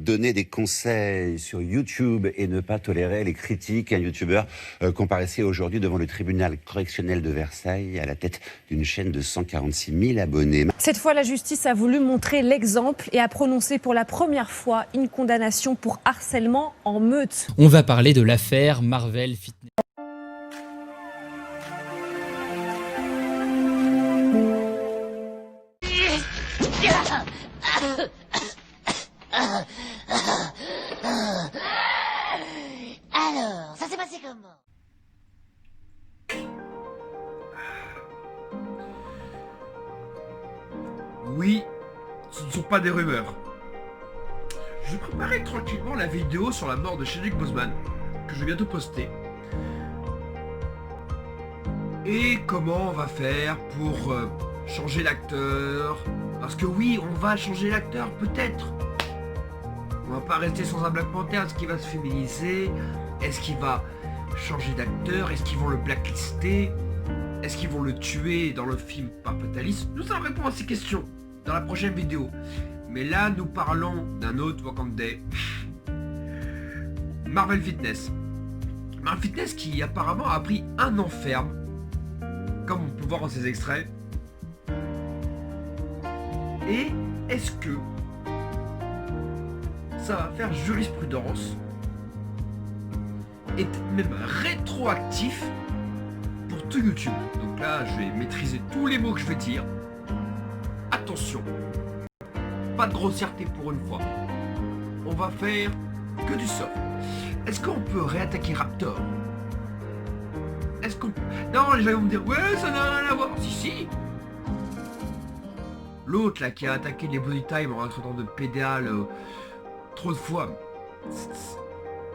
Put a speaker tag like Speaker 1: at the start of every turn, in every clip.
Speaker 1: donner des conseils sur YouTube et ne pas tolérer les critiques. Un youtubeur comparaissait aujourd'hui devant le tribunal correctionnel de Versailles à la tête d'une chaîne de 146 000 abonnés.
Speaker 2: Cette fois, la justice a voulu montrer l'exemple et a prononcé pour la première fois une condamnation pour harcèlement en meute.
Speaker 3: On va parler de l'affaire Marvel Fitness.
Speaker 4: Alors, ça s'est passé comment?
Speaker 5: Oui, ce ne sont pas des rumeurs. Je préparais tranquillement la vidéo sur la mort de Chadwick Boseman, que je vais bientôt poster. Et comment on va faire pour changer l'acteur? Parce que oui, on va changer l'acteur, peut-être. On va pas rester sans un Black Panther. Est-ce qu'il va se féminiser? Est-ce qu'il va changer d'acteur? Est-ce qu'ils vont le blacklister? Est-ce qu'ils vont le tuer dans le film par Fatalis? Nous allons répondre à ces questions dans la prochaine vidéo. Mais là, nous parlons d'un autre Wakandais. Marvel Fitness. Marvel Fitness qui apparemment a pris 1 an ferme, comme on peut voir dans ces extraits. Et est-ce que ça va faire jurisprudence et même rétroactif pour tout YouTube? Donc là, je vais maîtriser tous les mots que je vais dire. Attention, pas de grossièreté pour une fois. On va faire que du soft. Est-ce qu'on peut réattaquer Raptor? Est-ce qu'on... Non, les gens vont me dire, ouais, ça n'a rien à voir. Si. L'autre là qui a attaqué les Body Time en traitant de pédale trop de fois.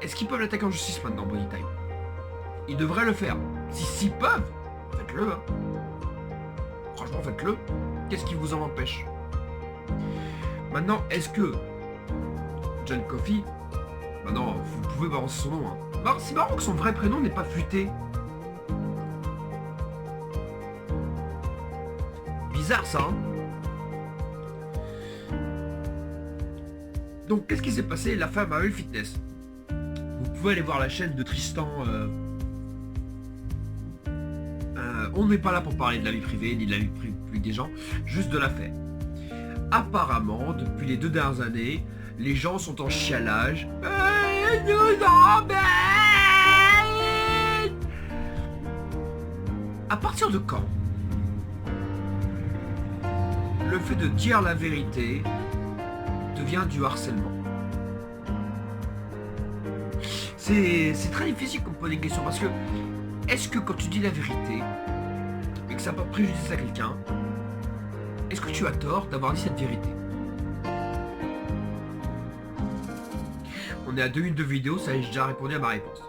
Speaker 5: Est-ce qu'ils peuvent l'attaquer en justice maintenant, Body Time? Ils devraient le faire. S'ils peuvent, faites-le. Hein. Franchement, faites-le. Qu'est-ce qui vous en empêche? Maintenant, est-ce que John Coffey, maintenant, vous pouvez balancer son nom. Hein. C'est marrant que son vrai prénom n'est pas fuité. Bizarre ça. Hein. Donc, qu'est-ce qui s'est passé? La femme Marvel Fitness. Vous pouvez aller voir la chaîne de Tristan. On n'est pas là pour parler de la vie privée, ni de la vie publique des gens, juste de l'affaire. Apparemment, depuis les 2 dernières années, les gens sont en chialage. À partir de quand le fait de dire la vérité devient du harcèlement? C'est très difficile comme poser des questions parce que est-ce que quand tu dis la vérité et que ça n'a pas préjudice à quelqu'un, est-ce que tu as tort d'avoir dit cette vérité? On est à 2 minutes de vidéo, ça y est, j'ai déjà répondu à ma réponse.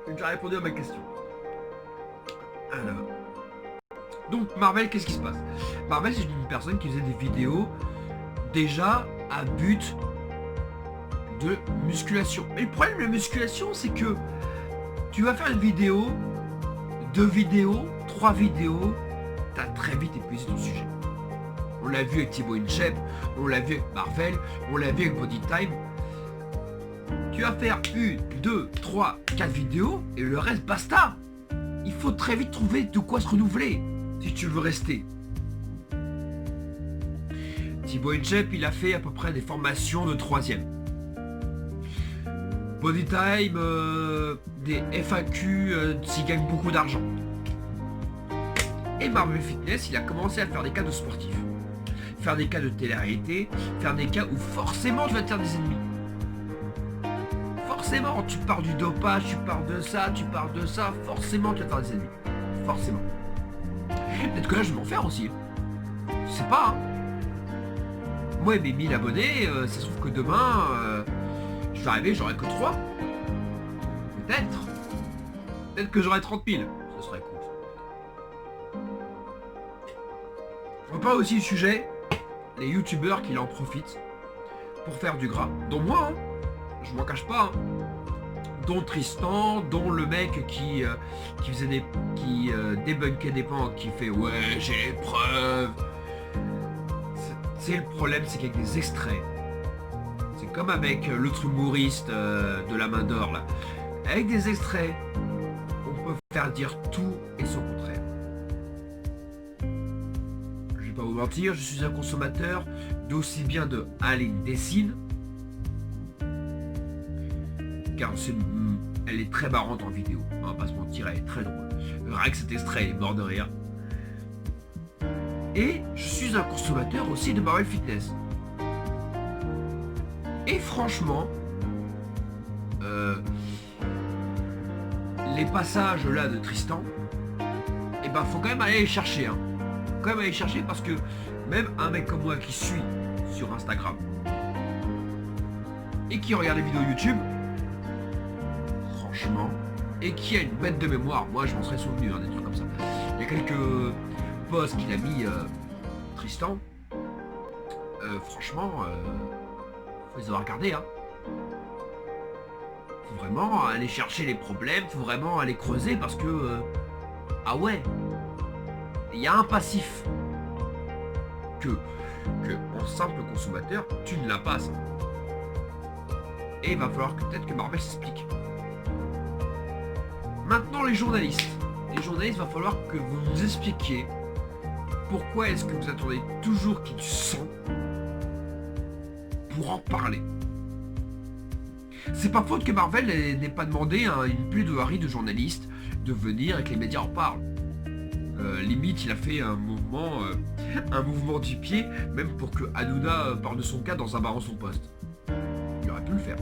Speaker 5: J'ai déjà répondu à ma question. Alors. Donc Marvel, qu'est-ce qui se passe? Marvel, c'est une personne qui faisait des vidéos déjà à but de musculation. Mais le problème de la musculation, c'est que tu vas faire une vidéo, 2 vidéos, 3 vidéos, t'as très vite épuisé ton sujet. On l'a vu avec Thibaut InShape, on l'a vu avec Marvel, on l'a vu avec Body Time. Tu vas faire 1, 2, 3, 4 vidéos et le reste basta. Il faut très vite trouver de quoi se renouveler si tu veux rester. Thibaut InShape, il a fait à peu près des formations de 3e. Body Time, des FAQ s'il gagne beaucoup d'argent. Et Marvel Fitness, il a commencé à faire des cas de sportifs. Faire des cas de télé-réalité, faire des cas où forcément tu vas te faire des ennemis. Forcément, tu pars du dopage, tu pars de ça, forcément tu vas te faire des ennemis. Forcément. Peut-être que là je vais m'en faire aussi. Je sais pas. Hein. Moi et mes 1000 abonnés, ça se trouve que demain, je vais arriver, j'aurai que 3. Peut-être. Peut-être que j'aurai 30 000. Ce serait cool. On parle aussi du sujet, les youtubeurs qui en profitent pour faire du gras. Dont moi, hein. Je m'en cache pas. Hein. Dont Tristan, dont le mec qui faisait des... qui débunkait des pans, qui fait ouais j'ai les preuves. C'est le problème, c'est qu'avec des extraits, c'est comme avec l'autre humoriste de la main d'or là. Avec des extraits, on peut faire dire tout et son contraire. Je vais pas vous mentir, je suis un consommateur d'aussi bien de Aline Dessine, car elle est très marrante en vidéo, on va pas se mentir, elle est très drôle. Rien que cet extrait, elle est mort de rire. Et je suis un consommateur aussi de Marvel Fitness. Et franchement, les passages là de Tristan, et ben faut quand même aller les chercher. Hein. Faut quand même aller les chercher parce que même un mec comme moi qui suit sur Instagram et qui regarde les vidéos YouTube, franchement, et qui a une bête de mémoire, moi je m'en serais souvenu, hein, des trucs comme ça. Il y a quelques posts qu'il a mis Tristan, franchement, faut les avoir regardés, hein. Faut vraiment aller chercher les problèmes, faut vraiment aller creuser parce que, ah ouais, il y a un passif que en simple consommateur, tu ne l'as pas ça. Et il va falloir que peut-être que Marvel s'explique. Maintenant les journalistes, il va falloir que vous nous expliquiez pourquoi est-ce que vous attendez toujours qu'il y ait du sang pour en parler. C'est pas faute que Marvel n'ait pas demandé à une plaidoirie de journalistes de venir et que les médias en parlent. Limite, il a fait un mouvement du pied, même pour que Hanouna parle de son cas dans un bar en son poste. Il aurait pu le faire.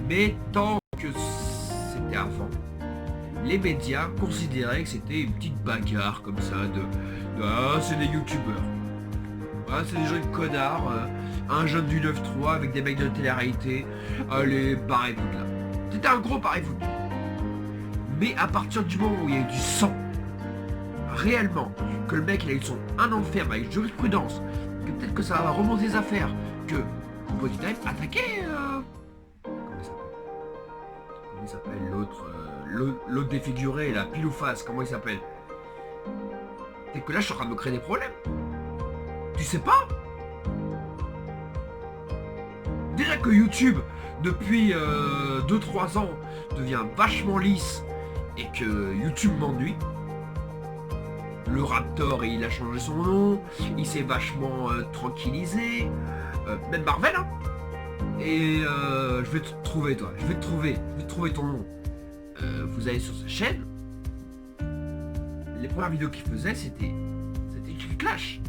Speaker 5: Mais tant que c'était avant, les médias considéraient que c'était une petite bagarre comme ça ah, c'est des youtubeurs. Ah, c'est des jeunes connards. Un jeune du 9-3 avec des mecs de télé-réalité. Allez, barrez-vous de là. C'était un gros barrez-vous de là. Mais à partir du moment où il y a eu du sang, réellement, que le mec il a eu un an de ferme avec jurisprudence, que peut-être que ça va remonter les affaires, que Body Time attaquait comment il s'appelle l'autre défiguré, la pile ou face, comment il s'appelle? Peut-être que là je suis en train de me créer des problèmes. Tu sais pas? Déjà que YouTube, depuis 2-3 ans, devient vachement lisse et que YouTube m'ennuie. Le Raptor, il a changé son nom, il s'est vachement tranquillisé. Même Marvel, hein. Et je vais te trouver, toi. Je vais te trouver ton nom. Vous allez sur sa chaîne. Les premières vidéos qu'il faisait, c'était Jane Clash.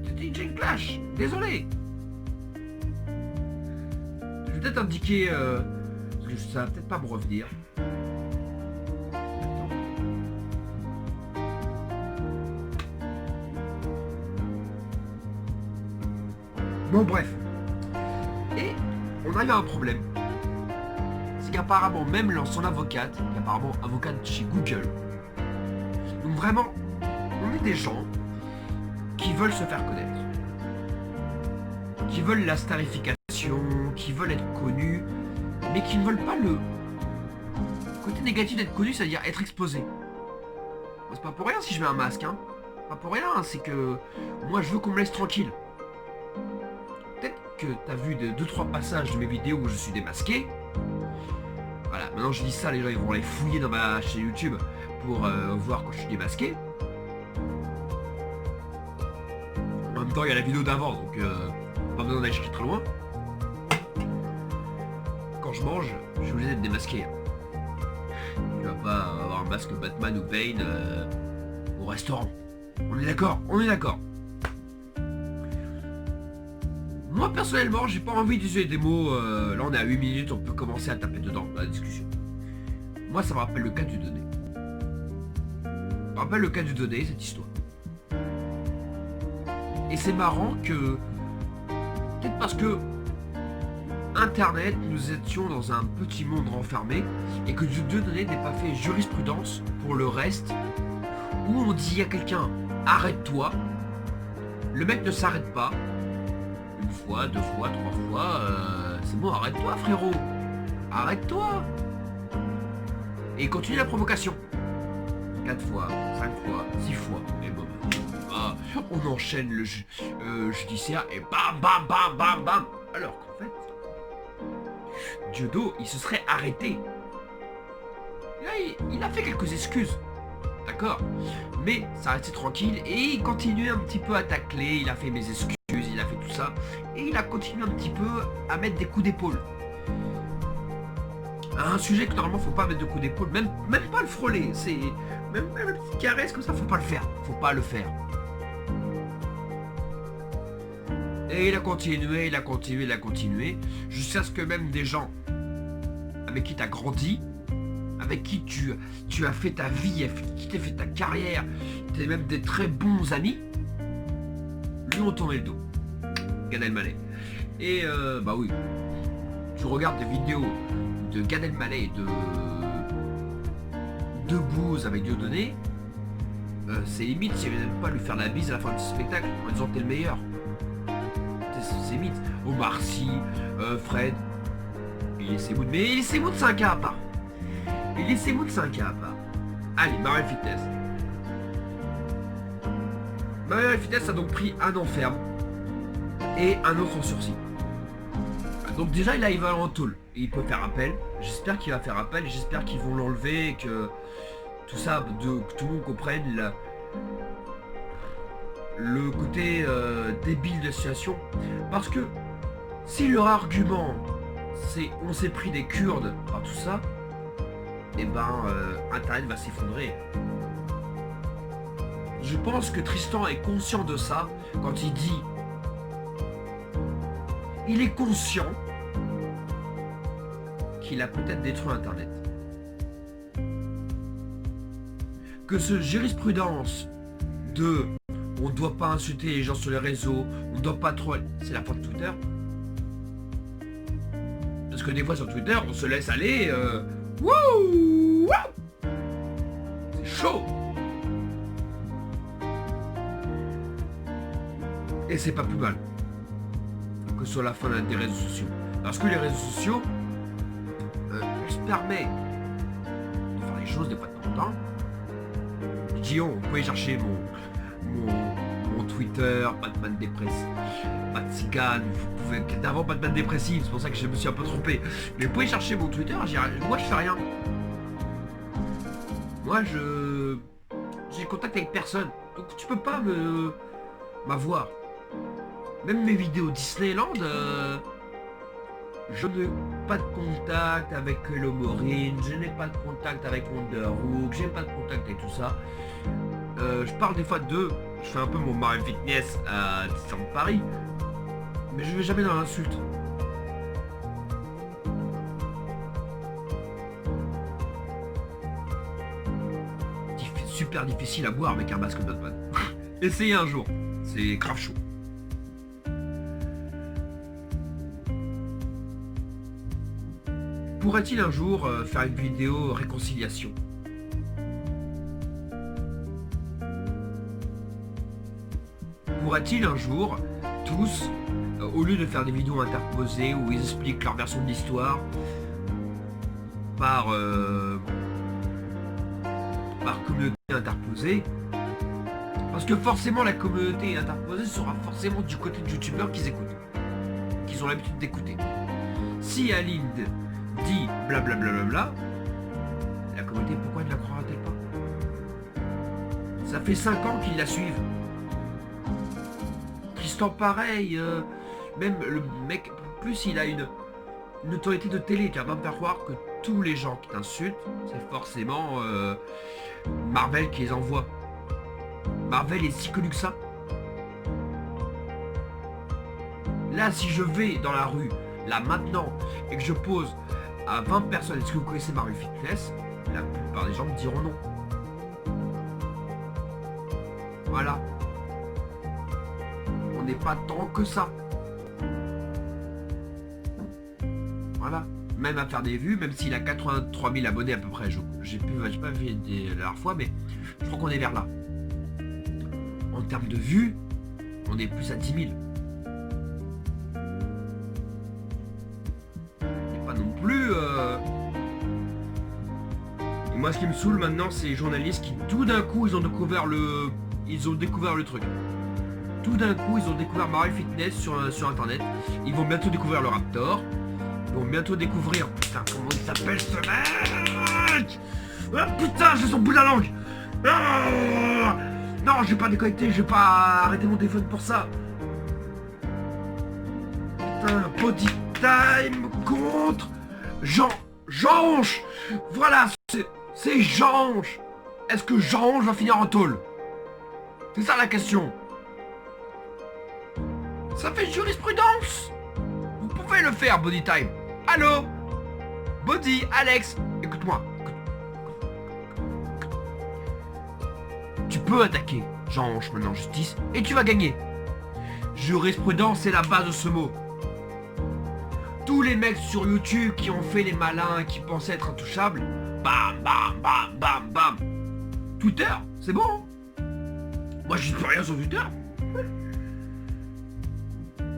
Speaker 5: C'était Jane Clash. Désolé. Je vais peut-être indiquer, parce que ça va peut-être pas me revenir. Bon bref. Et on a eu un problème. C'est qu'apparemment même son avocate, qui est apparemment avocate chez Google. Donc vraiment, on est des gens qui veulent se faire connaître. Qui veulent la starification, qui veulent être connus, mais qui ne veulent pas le côté négatif d'être connu, c'est-à-dire être exposé. C'est pas pour rien si je mets un masque, hein. Pas pour rien, c'est que moi je veux qu'on me laisse tranquille. Peut-être que t'as vu 2-3 passages de mes vidéos où je suis démasqué. Voilà, maintenant je dis ça, les gens ils vont aller fouiller dans ma chaîne YouTube pour voir quand je suis démasqué. En même temps il y a la vidéo d'avant, donc pas besoin d'aller chercher très loin. Quand je mange, je suis obligé d'être démasqué. Tu vas pas avoir un masque Batman ou Bane au restaurant. On est d'accord? On est d'accord. Moi personnellement, j'ai pas envie d'utiliser des mots. Là on est à 8 minutes, on peut commencer à taper dedans dans la discussion. Moi ça me rappelle le cas du Donné. Ça me rappelle le cas du Donné, cette histoire. Et c'est marrant que, peut-être parce que Internet, nous étions dans un petit monde renfermé et que Dieudonné n'ait pas fait jurisprudence pour le reste, où on dit à quelqu'un arrête-toi, le mec ne s'arrête pas, une fois, 2 fois, 3 fois, c'est bon, arrête-toi frérot, arrête-toi, et il continue la provocation, 4 fois, 5 fois, 6 fois, et bon, on enchaîne le judiciaire et bam, bam, bam, bam, bam. Alors qu'en fait, Dieudo, il se serait arrêté. Là, il a fait quelques excuses. D'accord, mais ça restait tranquille et il continuait un petit peu à tacler, il a fait mes excuses, il a fait tout ça et il a continué un petit peu à mettre des coups d'épaule. Un sujet que normalement faut pas mettre de coups d'épaule, même pas le frôler, c'est même une petite caresse comme ça, faut pas le faire, Et il a continué, jusqu'à ce que même des gens avec qui tu as grandi, avec qui tu as fait ta vie, avec qui tu as fait ta carrière, tu es même des très bons amis, lui ont tourné le dos. Gad Elmaleh. Et bah oui, tu regardes des vidéos de Gad Elmaleh et de Booz avec Dieudonné, c'est limite, si même pas lui faire la bise à la fin du spectacle en disant t'es le meilleur. C'est limite. Omar Sy, Fred, Elie Mood, mais Elie Mood c'est un cas à part. Allez, Marvel Fitness. Marvel Fitness a donc pris un an ferme et un autre en sursis. Donc déjà il va en tôle. Et il peut faire appel. J'espère qu'il va faire appel et j'espère qu'ils vont l'enlever et que tout ça, que tout le monde comprenne le côté débile de la situation. Parce que si leur argument c'est on s'est pris des Kurdes par tout ça, et ben Internet va s'effondrer. Je pense que Tristan est conscient de ça quand il dit, il est conscient qu'il a peut-être détruit Internet. Que ce jurisprudence de on ne doit pas insulter les gens sur les réseaux, on ne doit pas trop... C'est la faute de Twitter. Parce que des fois sur Twitter, on se laisse aller... Wouh, c'est chaud. Et c'est pas plus mal que sur la fin des réseaux sociaux. Parce que les réseaux sociaux se permettent de faire les choses des fois de temps en temps. Je dis vous pouvez chercher mon Twitter, Batman dépressif, Batman, vous pouvez d'avant Batman dépressif, c'est pour ça que je me suis un peu trompé. Mais vous pouvez chercher mon Twitter, moi je fais rien. Moi j'ai contact avec personne. Donc tu peux pas m'avoir. Même mes vidéos Disneyland, je n'ai pas de contact avec Hello Maureen, je n'ai pas de contact avec Wonderhook, je n'ai pas de contact avec tout ça. Je parle des fois je fais un peu mon Marvel Fitness à Disneyland Paris, mais je vais jamais dans l'insulte. Super difficile à boire avec un masque de Batman. Essayez un jour, c'est grave chaud. Pourrait-il un jour faire une vidéo réconciliation? Pourrait-il un jour, tous, au lieu de faire des vidéos interposées où ils expliquent leur version de l'histoire par communauté interposée, parce que forcément la communauté interposée sera forcément du côté de youtubeurs qu'ils écoutent, qu'ils ont l'habitude d'écouter. Si Aline dit blablabla, la communauté, pourquoi ne la croira-t-elle pas? Ça fait 5 ans qu'ils la suivent. Tristan pareil, même le mec, plus il a une autorité de télé qui va me faire croire que tous les gens qui t'insultent, c'est forcément Marvel qui les envoie. Marvel est si connu que ça. Là, si je vais dans la rue, là maintenant, et que je pose à 20 personnes, est-ce que vous connaissez Marvel Fitness? La plupart des gens me diront non. Voilà. On n'est pas tant que ça. Voilà. Même à faire des vues, même s'il a 83 000 abonnés à peu près, j'ai pas vu la dernière fois, mais je crois qu'on est vers là. En termes de vues, on est plus à 10 000. Et pas non plus... Et moi, ce qui me saoule maintenant, c'est les journalistes qui, tout d'un coup, ils ont découvert le truc. tout d'un coup, ils ont découvert Marvel Fitness sur Internet. Ils vont bientôt découvrir le Raptor. Ils vont bientôt découvrir... Putain, comment il s'appelle ce mec? Ah, putain, j'ai son bout de la langue. Ah, non, je vais pas déconnecter, je vais pas arrêter mon téléphone pour ça. Putain, Body Time contre... Jange. Voilà, c'est Jange. Est-ce que Jange va finir en tôle? C'est ça la question. Ça fait jurisprudence. Vous pouvez le faire, Body Time. Allô? Body, Alex, écoute-moi. Tu peux attaquer Jange maintenant en justice et tu vas gagner. Jurisprudence, c'est la base de ce mot. Tous les mecs sur YouTube qui ont fait les malins, qui pensaient être intouchables, bam, bam, bam, bam, bam. Twitter, c'est bon. Moi, je dis plus rien sur Twitter.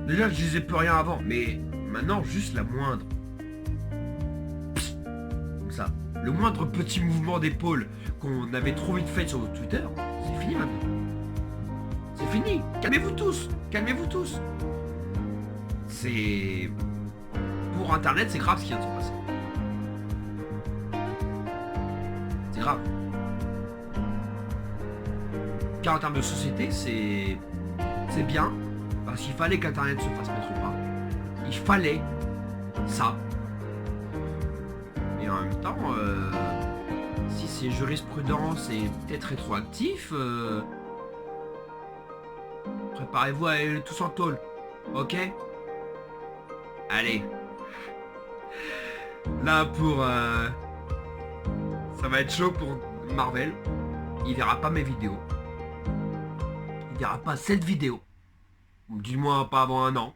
Speaker 5: Déjà, je disais plus rien avant, mais maintenant, juste la moindre. Psst, comme ça. Le moindre petit mouvement d'épaule qu'on avait trop vite fait sur Twitter, c'est fini maintenant. C'est fini. Calmez-vous tous. Calmez-vous tous. C'est... Pour Internet, c'est grave ce qui vient de se passer. C'est grave. Car en termes de société, c'est bien. Parce qu'il fallait qu'Internet se fasse mettre au pas. Il fallait ça. Et en même temps, si c'est jurisprudence et peut-être rétroactif, préparez-vous à aller tous en tôle. Ok? Allez. Là pour... ça va être chaud pour Marvel. Il verra pas mes vidéos. Il verra pas cette vidéo. Du moins pas avant un an.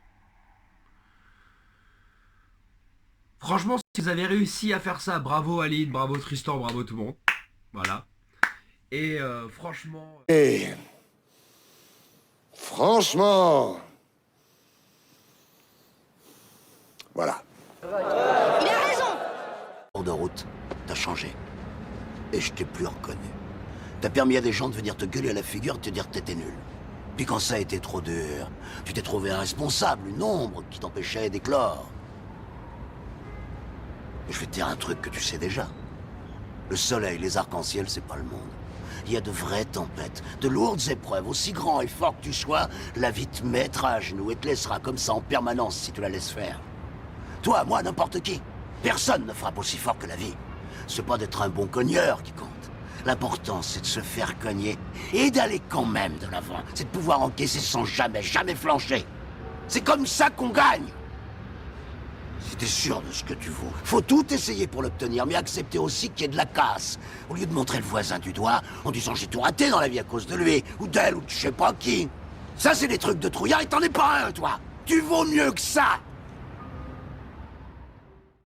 Speaker 5: Franchement, si vous avez réussi à faire ça, bravo Aline, bravo Tristan, bravo tout le monde. Voilà. Et franchement...
Speaker 4: Et... franchement... Voilà.
Speaker 6: En de route, t'as changé. Et je t'ai plus reconnu. T'as permis à des gens de venir te gueuler à la figure et te dire que t'étais nul. Puis quand ça a été trop dur, tu t'es trouvé un responsable, une ombre qui t'empêchait d'éclore. Je vais te dire un truc que tu sais déjà. Le soleil, les arcs-en-ciel, c'est pas le monde. Il y a de vraies tempêtes, de lourdes épreuves. Aussi grand et fort que tu sois, la vie te mettra à genoux et te laissera comme ça en permanence si tu la laisses faire. Toi, moi, n'importe qui. Personne ne frappe aussi fort que la vie. C'est pas d'être un bon cogneur qui compte. L'important, c'est de se faire cogner et d'aller quand même de l'avant. C'est de pouvoir encaisser sans jamais flancher. C'est comme ça qu'on gagne. Si t'es sûr de ce que tu vaux, faut tout essayer pour l'obtenir, mais accepter aussi qu'il y ait de la casse. Au lieu de montrer le voisin du doigt en disant j'ai tout raté dans la vie à cause de lui, ou d'elle, ou de je sais pas qui. Ça, c'est des trucs de trouillard et t'en es pas un, toi. Tu vaux mieux que ça.